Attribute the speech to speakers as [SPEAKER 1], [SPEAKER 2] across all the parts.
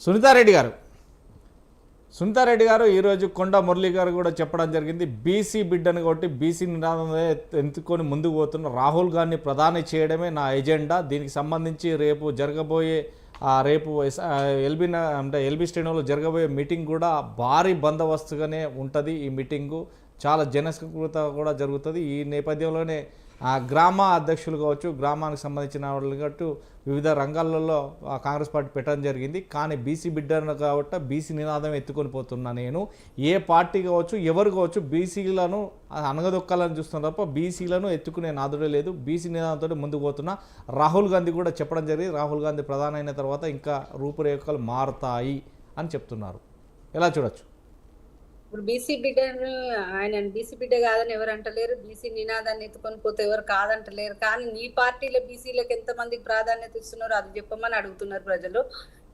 [SPEAKER 1] సునీతారెడ్డి గారు ఈరోజు కొండ మురళి గారు కూడా చెప్పడం జరిగింది. బీసీ బిడ్డను కొట్టి బీసీ నినాదం ఎంచుకొని ముందుకు పోతున్న రాహుల్ గాంధీ ప్రధాని చేయడమే నా ఎజెండా. దీనికి సంబంధించి రేపు జరగబోయే ఎల్బీ స్టేడియంలో జరగబోయే మీటింగ్ కూడా భారీ బందోబస్తుగానే ఉంటుంది. ఈ మీటింగు చాలా జనస్కృత కూడా జరుగుతుంది. ఈ నేపథ్యంలోనే గ్రామ అధ్యక్షులు కావచ్చు, గ్రామానికి సంబంధించిన వాళ్ళు కావచ్చు, వివిధ రంగాలలో కాంగ్రెస్ పార్టీ పెట్టడం జరిగింది. కానీ బీసీ బిడ్డను కాబట్టి బీసీ నినాదం ఎత్తుకొని పోతున్నా నేను. ఏ పార్టీ కావచ్చు, ఎవరు కావచ్చు, బీసీలను అనగదొక్కాలని చూస్తున్నా తప్ప బీసీలను ఎత్తుకునే నాదుడే లేదు. బీసీ నినాదంతో ముందుకు పోతున్నా. రాహుల్ గాంధీ కూడా చెప్పడం జరిగింది. రాహుల్ గాంధీ ప్రధాని అయిన తర్వాత ఇంకా రూపురేఖలు మారుతాయి అని చెప్తున్నారు. ఎలా చూడొచ్చు?
[SPEAKER 2] ఇప్పుడు బీసీ బిడ్డను ఆయన బీసీ బిడ్డ కాదని ఎవరు అంటలేరు, బీసీ నినాదాన్ని ఎత్తుకొని పోతే ఎవరు కాదంటలేరు. కానీ నీ పార్టీలో బీసీలకు ఎంతమందికి ప్రాధాన్యత ఇస్తున్నారో అది చెప్పమని అడుగుతున్నారు ప్రజలు.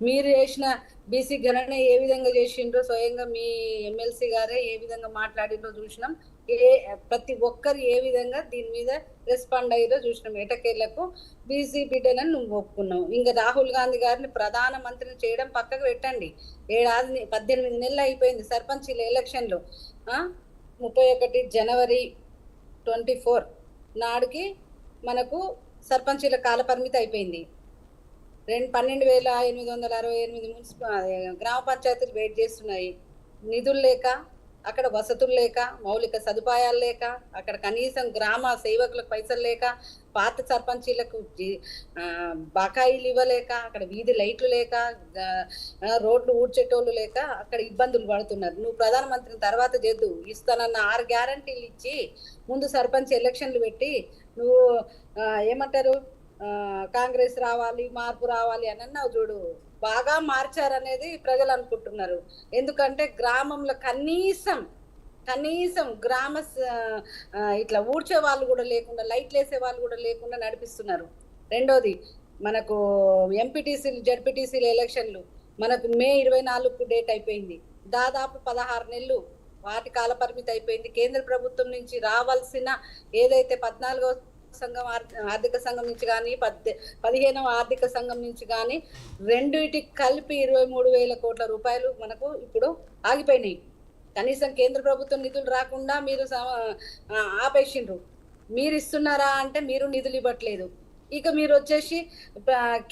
[SPEAKER 2] మీరు చేసిన బీసీ గణన ఏ విధంగా చేసిండ్రో స్వయంగా మీ ఎమ్మెల్సీ గారే ఏ విధంగా మాట్లాడిండ్రో చూసినాం. ప్రతి ఒక్కరు ఏ విధంగా దీని మీద రెస్పాండ్ అయ్యారో చూసినాం. ఎటకేళ్లకు బీసీ బిడ్డనని నువ్వు ఒప్పుకున్నావు. ఇంకా రాహుల్ గాంధీ గారిని ప్రధానమంత్రిని చేయడం పక్కకు పెట్టండి. 18 నెలలు అయిపోయింది సర్పంచ్ ఎలక్షన్లు. 31 జనవరి 24 నాడుకి మనకు సర్పంచీల కాల పరిమితి అయిపోయింది. 12,868 గ్రామ పంచాయతీలు వెయిట్ చేస్తున్నాయి. నిధులు లేక, అక్కడ వసతులు లేక, మౌలిక సదుపాయాలు లేక, అక్కడ కనీసం గ్రామ సేవకులకు పైసలు లేక, పాత సర్పంచీలకు బకాయిలు ఇవ్వలేక, అక్కడ వీధి లైట్లు లేక, రోడ్లు ఊడ్చేటోళ్ళు లేక అక్కడ ఇబ్బందులు పడుతున్నారు. నువ్వు ప్రధానమంత్రిని తర్వాత చేద్దు ఇస్తానన్న 6 గ్యారంటీలు ఇచ్చి ముందు సర్పంచ్ ఎలక్షన్లు పెట్టి నువ్వు ఏమంటారు కాంగ్రెస్ రావాలి, మార్పు రావాలి అని అన్నావు చూడు. బాగా మార్చారనేది ప్రజలు అనుకుంటున్నారు. ఎందుకంటే గ్రామంలో కనీసం గ్రామ ఇట్లా ఊడ్చే వాళ్ళు కూడా లేకుండా, లైట్లు వేసే వాళ్ళు కూడా లేకుండా నడిపిస్తున్నారు. రెండోది మనకు ఎంపీటీసీలు జడ్పీటీసీల ఎలక్షన్లు మనకు మే 24కు డేట్ అయిపోయింది. దాదాపు 16 నెలలు వాటి కాల పరిమితి అయిపోయింది. కేంద్ర ప్రభుత్వం నుంచి రావాల్సిన ఏదైతే 14వ ఆర్థిక సంఘం నుంచి కానీ 15వ ఆర్థిక సంఘం నుంచి కానీ రెండిటికి కలిపి 23,000 కోట్ల రూపాయలు మనకు ఇప్పుడు ఆగిపోయినాయి. కనీసం కేంద్ర ప్రభుత్వం నిధులు రాకుండా మీరు ఆపేసిండ్రు. మీరు ఇస్తున్నారా అంటే మీరు నిధులు ఇవ్వట్లేదు. ఇక మీరు వచ్చేసి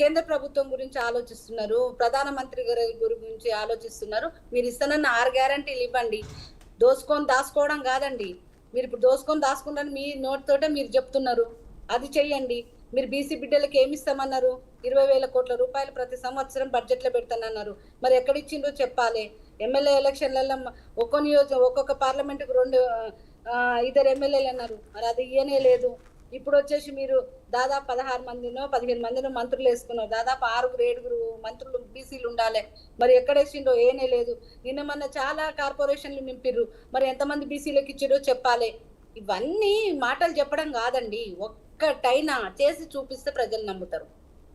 [SPEAKER 2] కేంద్ర ప్రభుత్వం గురించి ఆలోచిస్తున్నారు, ప్రధానమంత్రి గారి గురించి ఆలోచిస్తున్నారు. మీరు ఇస్తానన్న 6 గ్యారంటీలు ఇవ్వండి. దాచుకోవడం కాదండి. మీరు ఇప్పుడు దాచుకుంటారని మీ నోటితోటే మీరు చెప్తున్నారు. అది చెయ్యండి. మీరు బీసీ బిడ్డలకి ఏమి ఇస్తామన్నారు? 20,000 కోట్ల రూపాయలు ప్రతి సంవత్సరం బడ్జెట్లో పెడతానన్నారు. మరి ఎక్కడిచ్చిండ్రో చెప్పాలి. ఎమ్మెల్యే ఎలక్షన్లలో ఒక్కొక్క పార్లమెంటుకు 2 ఎమ్మెల్యేలు అన్నారు. మరి అది ఇయ్యనే లేదు. ఇప్పుడు వచ్చేసి మీరు దాదాపు 15 మందినో మంత్రులు వేసుకున్నారు. దాదాపు 6-7 మంత్రులు బీసీలు ఉండాలి. మరి ఎక్కడేసిండో ఏనే లేదు. నిన్న మొన్న చాలా కార్పొరేషన్లు నింపిర్రు. మరి ఎంతమంది బీసీలకు ఇచ్చారో చెప్పాలి. ఇవన్నీ మాటలు చెప్పడం కాదండి. ఒక్కటైనా చేసి చూపిస్తే ప్రజలు నమ్ముతారు.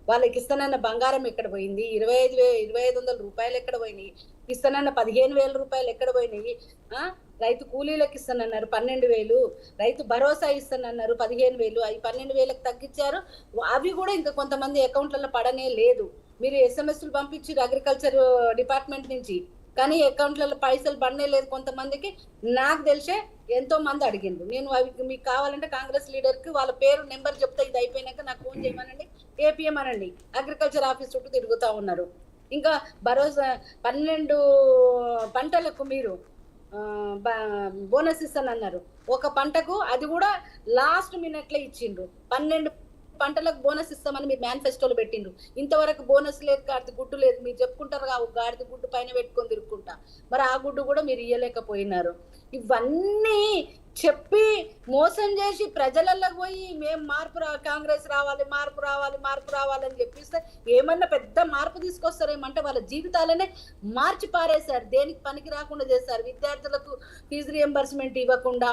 [SPEAKER 2] వాళ్ళకి ఇస్తానన్న బంగారం ఎక్కడ పోయింది? 2,500 రూపాయలు ఎక్కడ పోయినాయి? ఇస్తానన్న 15,000 రూపాయలు ఎక్కడ పోయినాయి? రైతు కూలీలకు ఇస్తానన్నారు 12,000, రైతు భరోసా ఇస్తానన్నారు 15,000. అవి 12,000కు తగ్గించారు. అవి కూడా ఇంకా కొంతమంది అకౌంట్లలో పడనే లేదు. మీరు ఎస్ఎంఎస్లు పంపించారు అగ్రికల్చర్ డిపార్ట్మెంట్ నుంచి, కానీ అకౌంట్లలో పైసలు పడనే లేదు కొంతమందికి. నాకు తెలిసే ఎంతో మంది అడిగిండ్రు. నేను అవి మీకు కావాలంటే కాంగ్రెస్ లీడర్కి వాళ్ళ పేరు నెంబర్ చెప్తే ఇది అయిపోయినాక నాకు ఫోన్ చేయమనండి, ఏపీఎం అనండి. అగ్రికల్చర్ ఆఫీస్ చుట్టూ తిరుగుతూ ఉన్నారు. ఇంకా భరోసా 12 పంటలకు మీరు బోనస్ ఇస్తానన్నారు. ఒక పంటకు అది కూడా లాస్ట్ మినిట్లో ఇచ్చిండ్రు. 12 పంటలకు బోనస్ ఇస్తామని మీరు మేనిఫెస్టోలో పెట్టిండ్రు. ఇంతవరకు బోనస్ లేదు, గాడిద గుడ్డు లేదు. మీరు చెప్పుకుంటారు గాడిద గుడ్డు పైన పెట్టుకొని తిరుగుకుంటా. మరి ఆ గుడ్డు కూడా మీరు ఇయ్యలేకపోయినారు. ఇవన్నీ చెప్పి మోసం చేసి ప్రజలలో పోయి మేము కాంగ్రెస్ రావాలి, మార్పు రావాలని చెప్పిస్తే ఏమన్నా పెద్ద మార్పు తీసుకొస్తారేమంటే వాళ్ళ జీవితాలనే మార్చి పారేశారు. దేనికి పనికి రాకుండా చేశారు. విద్యార్థులకు ఫీజు రియంబర్స్మెంట్ ఇవ్వకుండా,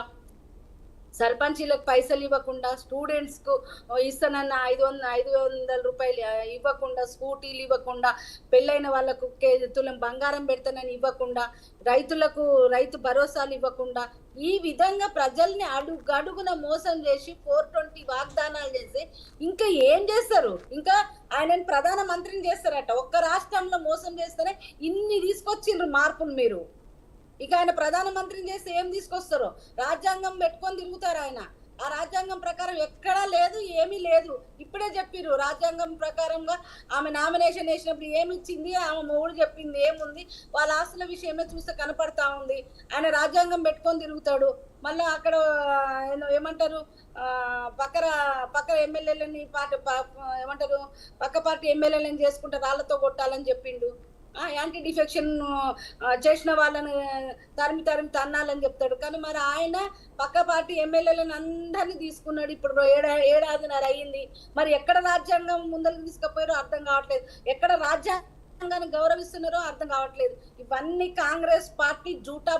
[SPEAKER 2] సర్పంచీలకు పైసలు ఇవ్వకుండా, స్టూడెంట్స్కు ఇస్తానన్న 500 రూపాయలు ఇవ్వకుండా, స్కూటీలు ఇవ్వకుండా, పెళ్ళైన వాళ్ళకు తులం బంగారం పెడతానని ఇవ్వకుండా, రైతులకు రైతు భరోసాలు ఇవ్వకుండా, ఈ విధంగా ప్రజల్ని అడుగడుగున మోసం చేసి 420 వాగ్దానాలు చేసి ఇంకా ఏం చేస్తారు? ఇంకా ఆయనని ప్రధానమంత్రిని చేస్తారట. ఒక్క రాష్ట్రంలో మోసం చేస్తేనే ఇన్ని తీసుకొచ్చిండ్రు మార్పులు మీరు. ఇక ఆయన ప్రధానమంత్రిని చేసి ఏం తీసుకొస్తారో? రాజ్యాంగం పెట్టుకొని తిరుగుతారు ఆయన. ఆ రాజ్యాంగం ప్రకారం ఎక్కడా లేదు, ఏమీ లేదు. ఇప్పుడే చెప్పిర్రు రాజ్యాంగం ప్రకారంగా ఆమె నామినేషన్ వేసినప్పుడు ఏమి ఇచ్చింది, ఆమె మొగుడు చెప్పింది ఏముంది, వాళ్ళ ఆస్తుల విషయమే చూస్తే కనపడతా ఉంది. ఆయన రాజ్యాంగం పెట్టుకొని తిరుగుతాడు. మళ్ళీ అక్కడ ఏమంటారు, పక్క ఎమ్మెల్యేలని ఏమంటారు, పక్క పార్టీ ఎమ్మెల్యేలని చేసుకుంటే రాళ్లతో కొట్టాలని చెప్పిండు. యాంటీ డిఫెక్షన్ చేసిన వాళ్ళని తరిమి తన్నాలని చెప్తాడు. కానీ మరి ఆయన పక్క పార్టీ ఎమ్మెల్యేలను అందరినీ తీసుకున్నాడు. ఇప్పుడు ఏడాదిన్నర అయ్యింది. మరి ఎక్కడ రాజ్యాంగం ముందరికి తీసుకుపోయారో అర్థం కావట్లేదు, ఎక్కడ రాజ్యాంగాన్ని గౌరవిస్తున్నారో అర్థం కావట్లేదు. ఇవన్నీ కాంగ్రెస్ పార్టీ జూటా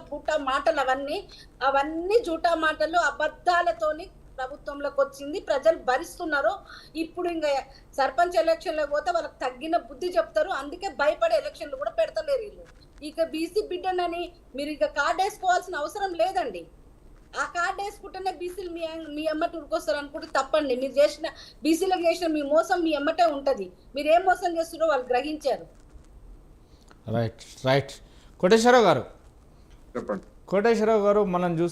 [SPEAKER 2] మాటలు, అవన్నీ జూటా మాటలు, అబద్ధాలతోని ప్రభుత్వంలోకి వచ్చింది. ప్రజలు భరిస్తున్నారు. ఇప్పుడు ఇంకా సర్పంచ్ ఎలక్షన్లో పోతే వాళ్ళకి తగ్గిన బుద్ధి చెప్తారు. అందుకే భయపడే ఎలక్షన్లు కూడా పెడతలేరు వీళ్ళు. ఇక బీసీ బిడ్డనని మీరు ఇక కార్డు వేసుకోవాల్సిన అవసరం లేదండి. ఆ కార్డు వేసుకుంటేనే బీసీలు మీ ఎమ్మటి ఉరికొస్తారు అనుకుంటే తప్పండి. మీరు చేసిన బీసీలకు చేసిన మీ మోసం మీ ఎమ్మటే ఉంటది. మీరు ఏం మోసం చేస్తున్నారో వాళ్ళు గ్రహించారు.
[SPEAKER 1] రైట్. కోటేశ్వరరావు గారు,
[SPEAKER 3] చెప్పండి.
[SPEAKER 1] కోటేశ్వరరావు గారు, మనం చూస్తే